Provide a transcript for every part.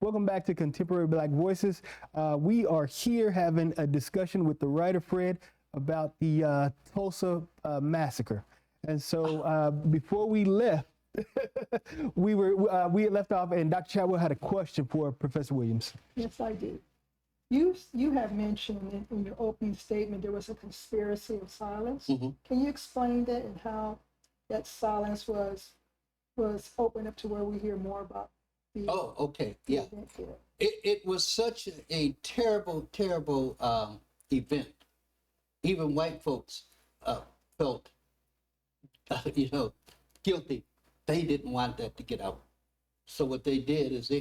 Welcome back to Contemporary Black Voices. We are here having a discussion with the writer Fred about the Tulsa massacre. And so before we left, we had left off, and Dr. Chadwell had a question for Professor Williams. Yes, I do. You have mentioned in your opening statement there was a conspiracy of silence. Mm-hmm. Can you explain that and how that silence was opened up to where we hear more about the Oh, okay, yeah. event here? It was such a terrible, terrible event. Even white folks felt, guilty. They didn't want that to get out. So what they did is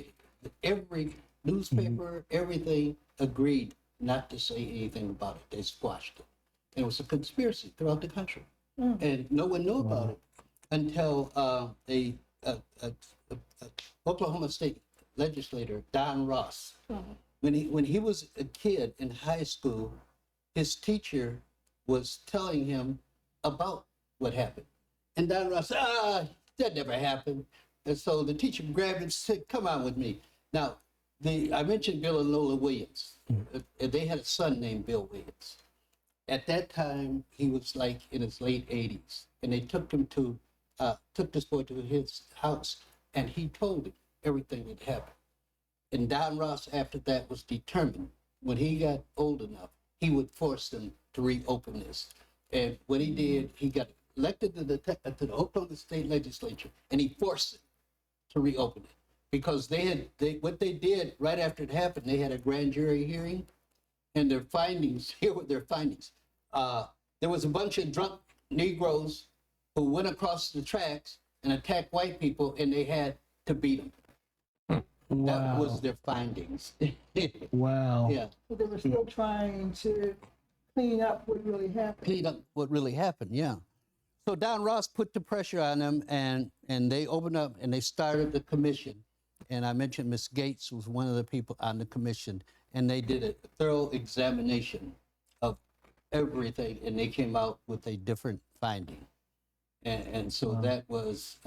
every newspaper, everything agreed not to say anything about it. They squashed it. And it was a conspiracy throughout the country. And no one knew about it until a Oklahoma State legislator, Don Ross, when he was a kid in high school, his teacher was telling him about what happened. And Don Ross said, that never happened. And so the teacher grabbed him and said, come on with me. Now, I mentioned Bill and Lola Williams. They had a son named Bill Williams. At that time, he was like in his late 80s. And they took this boy to his house, and he told him everything that happened. And Don Ross, after that, was determined when he got old enough, he would force them to reopen this. And what he did, he got elected to the Oklahoma State Legislature, and he forced it to reopen it. Because what they did right after it happened, they had a grand jury hearing, and their findings, here were their findings. There was a bunch of drunk Negroes who went across the tracks and attacked white people, and they had to beat them. Wow. That was their findings. Wow. Yeah. So they were still trying to clean up what really happened. Clean up what really happened, yeah. So Don Ross put the pressure on them, and they opened up and they started the commission. And I mentioned Miss Gates was one of the people on the commission, and they did a thorough examination of everything, and they came out with a different finding. And so that was,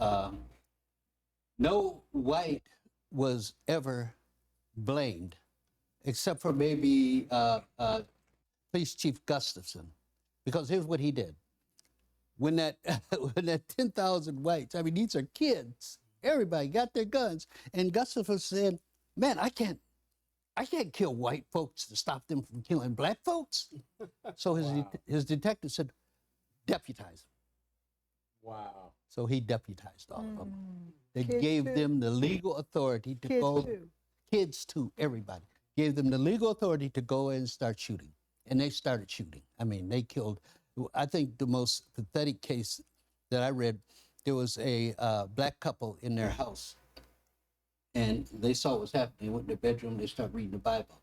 no white was ever blamed, except for maybe Police Chief Gustafson, because here's what he did. When that 10,000 whites, I mean, these are kids, everybody got their guns, and Gustafson said, man, I can't kill white folks to stop them from killing black folks. So his detective said, deputize them. Wow. So he deputized all of them. They Kids gave too? them the legal authority to Kids go. too. Kids too, everybody. Gave them the legal authority to go and start shooting. And they started shooting. I mean, they killed, I think the most pathetic case that I read, there was a black couple in their house. And they saw what was happening. They went in their bedroom, they started reading the Bible.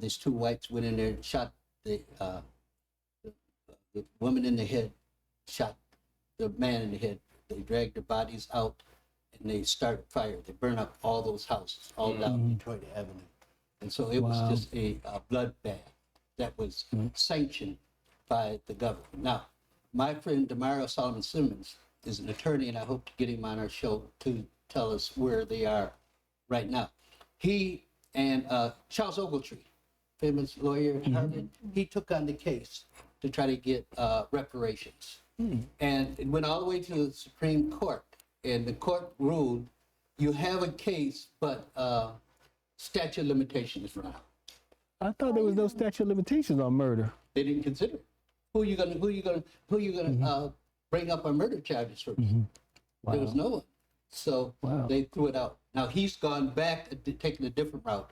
These two whites went in there and shot the woman in the head, shot the man in the head. They dragged their bodies out and they started fire. They burned up all those houses, all down Detroit Avenue. And so it was just a bloodbath that was sanctioned by the government. Now, my friend Demario Solomon Simmons is an attorney, and I hope to get him on our show to tell us where they are right now. He and Charles Ogletree, famous lawyer at Harvard, he took on the case to try to get reparations. And it went all the way to the Supreme Court, and the court ruled you have a case, but statute of limitations run out. I thought there was no statute of limitations on murder. They didn't consider it. Who you gonna bring up on murder charges for? There was no one. So they threw it out. Now he's gone back and taking a different route.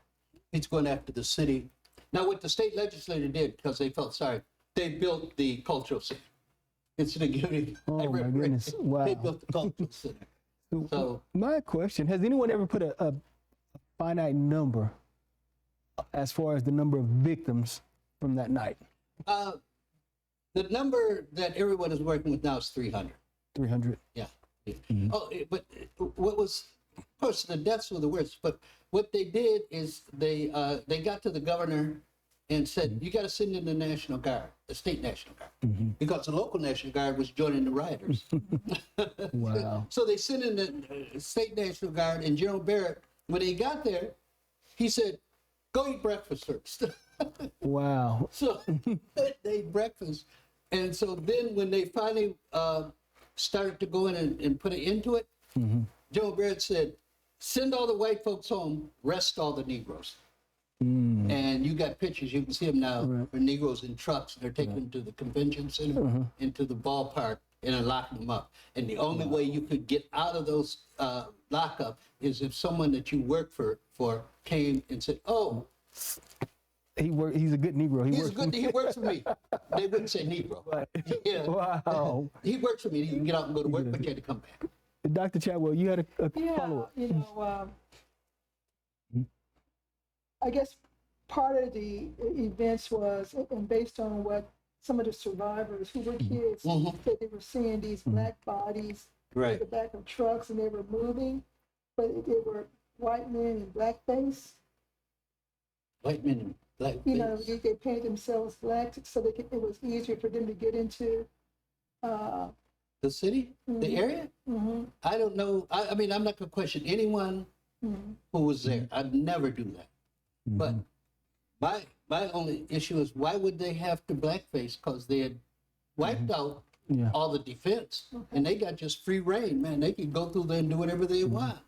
He's going after the city. Now what the state legislature did, because they felt sorry, they built the cultural center. Instead of giving, Oh my goodness! Wow. they built the cultural center. So My question: has anyone ever put a finite number as far as the number of victims from that night? the number that everyone is working with now is 300. 300. Yeah. But what was, of course, the deaths were the worst. But what they did is they got to the governor and said, you got to send in the National Guard, the state National Guard, because the local National Guard was joining the rioters. Wow. So they sent in the state National Guard, and General Barrett, when they got there, He said, "Go eat breakfast first." Wow. So they ate breakfast. And so then when they finally started to go in and put an end to it, Joe Barrett said, "Send all the white folks home, rest all the Negroes." And you got pictures, you can see them now, for Negroes in trucks. They're taking them to the convention center, into the ballpark, and they're locking them up. And the only way you could get out of those lockup is if someone that you work for came and said, "Oh, He's a good Negro. he works for me." They wouldn't say Negro. Yeah. Wow. He works for me. He can get out and go to work, but you had to come back. Dr. Chadwell, you had a Yeah, follow-up. you know, I guess part of the events was, and based on what some of the survivors who were kids said, they were seeing these black bodies Right. in the back of trucks, and they were moving, but they were white men in blackface. White men in black You know, face. they painted themselves black so they could, it was easier for them to get into. The city, the area. I don't know. I mean, I'm not gonna question anyone who was there. I'd never do that. But my only issue is, why would they have to blackface? Because they had wiped out all the defense, and they got just free reign, man. They could go through there and do whatever they want.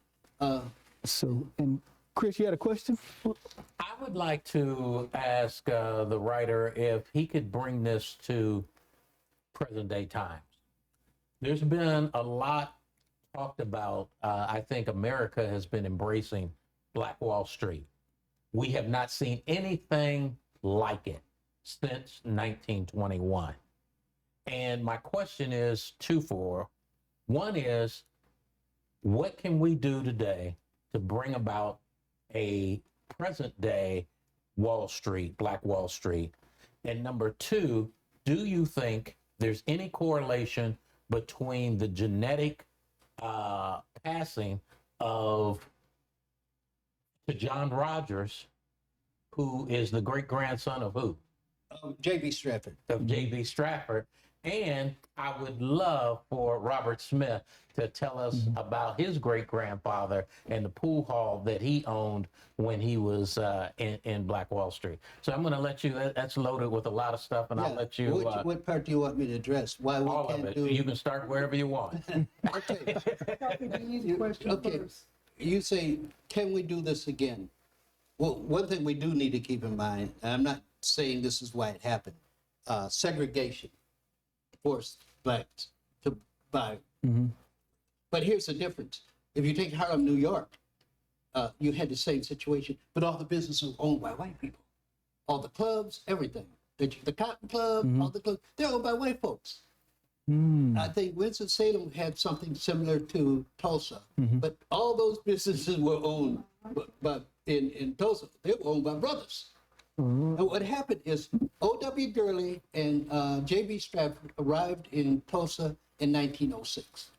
So, and Chris, you had a question? I would like to ask the writer if he could bring this to present day times. There's been a lot talked about. I think America has been embracing Black Wall Street. We have not seen anything like it since 1921. And my question is twofold. One is, what can we do today to bring about a present day Wall Street, Black Wall Street? And number two, do you think there's any correlation between the genetic passing of to John Rogers, who is the great grandson of who? J.B. Stratford. Of J.B. Stratford. And I would love for Robert Smith to tell us about his great grandfather and the pool hall that he owned when he was in Black Wall Street. So I'm going to let you, that's loaded with a lot of stuff, and I'll let you. What part do you want me to address? Why we all of can't it. do? You can start wherever you want. Okay. Start with the easy question Okay. first. You say, can we do this again? Well, one thing we do need to keep in mind, and I'm not saying this is why it happened, segregation forced blacks to buy. But here's the difference. If you take Harlem, New York, you had the same situation, but all the businesses were owned by white people. All the clubs, everything. The Cotton Club, all the clubs, they're owned by white folks. I think Winston-Salem had something similar to Tulsa, but all those businesses were owned, but in Tulsa, they were owned by brothers. And what happened is O.W. Gurley and J.B. Stratford arrived in Tulsa in 1906.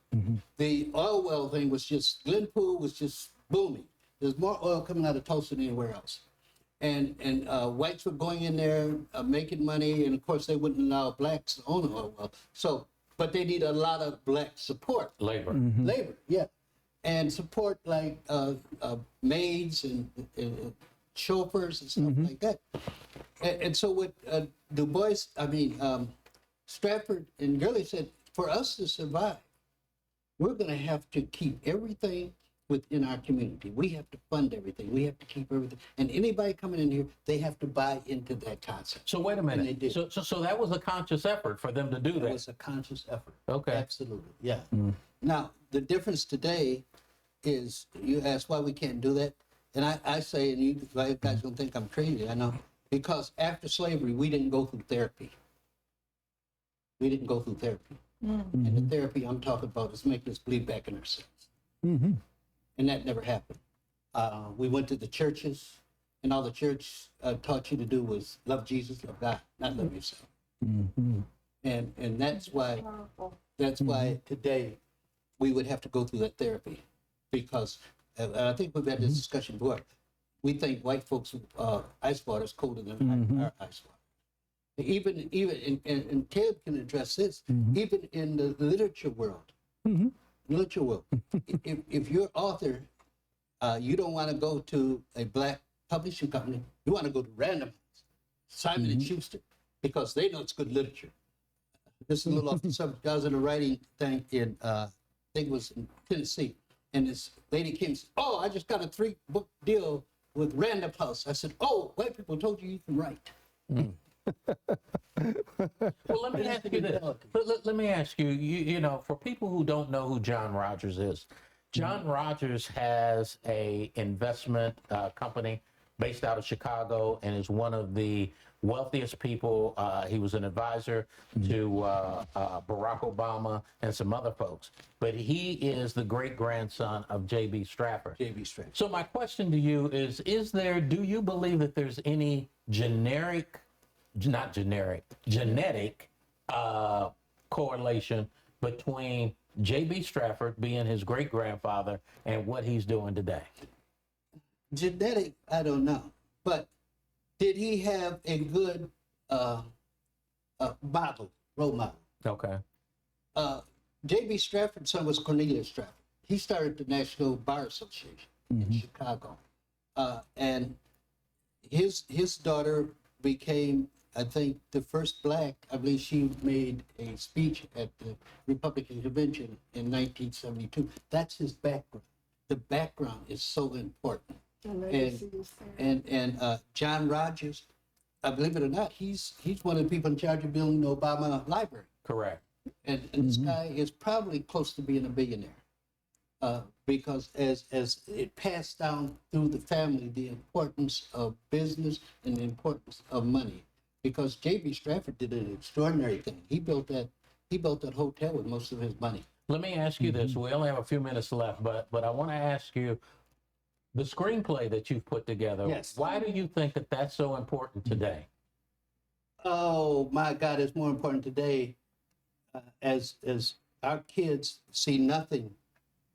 The oil well thing was just, Glenpool was just booming. There's more oil coming out of Tulsa than anywhere else. And whites were going in there making money, and of course they wouldn't allow blacks to own an oil well. So, but they need a lot of black support. Labor. Labor, yeah. And support like maids and chauffeurs and stuff like that. And so what Du Bois, Stratford and Gurley said, for us to survive, we're going to have to keep everything within our community. We have to fund everything. We have to keep everything. And anybody coming in here, they have to buy into that concept. So wait a And they minute. did. So that was a conscious effort for them to do It that. was a conscious effort. Okay. Absolutely, yeah. Now, the difference today is, you ask why we can't do that, and I say, and you guys don't think I'm crazy, I know, because after slavery, we didn't go through therapy. We didn't go through therapy. And the therapy I'm talking about is making us bleed back in ourselves. And that never happened. We went to the churches, and all the church taught you to do was love Jesus, love God, not love yourself. And that's why today we would have to go through that therapy, because and I think we've had this discussion before. We think white folks' ice water is colder than our ice water. Even and Ted can address this. Even in the literature world, if you're author, you don't want to go to a black publishing company, you want to go to Random House, Simon and Schuster, because they know it's good literature. This is a little off the subject. I was in a writing thing in, I think it was in Tennessee, and this lady came and said, "Oh, I just got a 3-book deal with Random House." I said, "Oh, white people told you can write." Well, let me ask you this. Let me ask you, you know, for people who don't know who John Rogers is, John Rogers has a investment company based out of Chicago and is one of the wealthiest people. He was an advisor to Barack Obama and some other folks. But he is the great-grandson of J.B. Stratford. J.B. Stratford. So my question to you is do you believe that there's any genetic correlation between J.B. Stratford being his great-grandfather and what he's doing today? Genetic, I don't know. But did he have a good role model? Okay. J.B. Stratford's son was Cornelius Stratford. He started the National Bar Association in Chicago. And his daughter became, I think, the first black. I believe she made a speech at the Republican Convention in 1972. That's his background. The background is so important. The legacy is there. And John Rogers, believe it or not, he's one of the people in charge of building the Obama Library. Correct. And this guy is probably close to being a billionaire. Because as it passed down through the family, the importance of business and the importance of money. Because J.B. Stratford did an extraordinary thing. He built that hotel with most of his money. Let me ask you this. We only have a few minutes left, but I want to ask you, the screenplay that you've put together, Yes. why do you think that that's so important today? Oh my God, it's more important today as our kids see nothing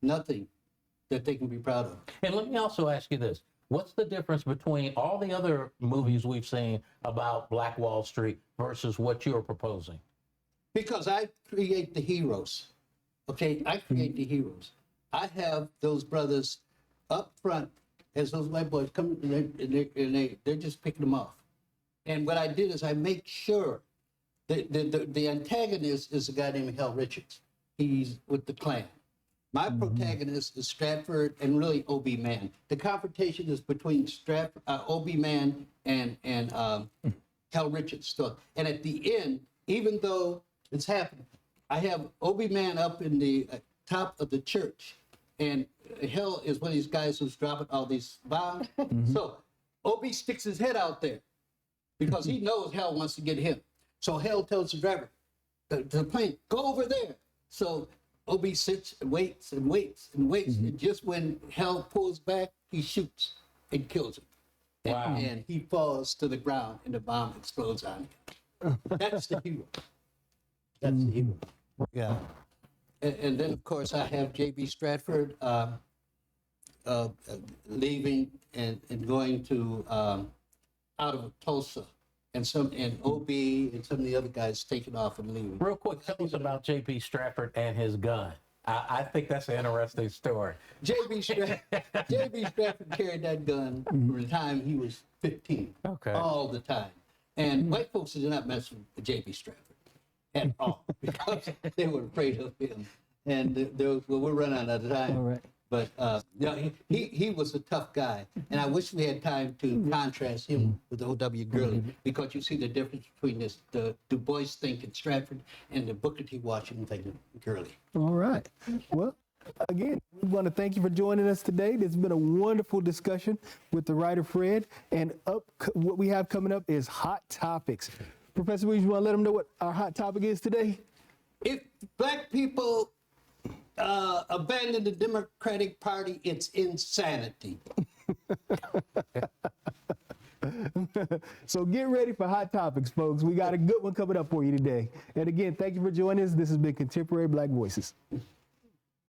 that they can be proud of. And let me also ask you this. What's the difference between all the other movies we've seen about Black Wall Street versus what you're proposing? Because I create the heroes. Okay, I create the heroes. I have those brothers up front as those white boys come and they're just picking them off. And what I did is I make sure that the antagonist is a guy named Hal Richards. He's with the Klan. My protagonist is Stratford and really O.B. Mann. The confrontation is between O.B. Mann and Hal Richards. And at the end, even though it's happening, I have O.B. Mann up in the top of the church, and Hal is one of these guys who's dropping all these bombs. So O.B. sticks his head out there because he knows Hal wants to get him. So Hal tells the driver, the plane, go over there. So O.B. sits and waits and waits and waits. And just when Hal pulls back, he shoots and kills him. Wow. And he falls to the ground and the bomb explodes on him. That's the hero. That's the hero. Yeah. And then, of course, I have J.B. Stratford leaving and going to out of Tulsa, and O.B. and some of the other guys taking off and leaving. Real quick, tell us about J.B. Stratford and his gun. I think that's an interesting story. J.B. Stratford carried that gun from the time he was 15. Okay. All the time. And white folks did not mess with J.B. Stratford at all because they were afraid of him. And we're running out of time. All right. But he was a tough guy, and I wish we had time to contrast him with O.W. Gurley, because you see the difference between the Du Bois thinking Stratford and the Booker T. Washington thinking Gurley. All right. Well, again, we want to thank you for joining us today. There's been a wonderful discussion with the writer Fred, and what we have coming up is Hot Topics. Professor Williams, you want to let them know what our hot topic is today? If black people abandon the Democratic Party, it's insanity. So get ready for Hot Topics, folks. We got a good one coming up for you today. And again, thank you for joining us. This has been Contemporary Black Voices.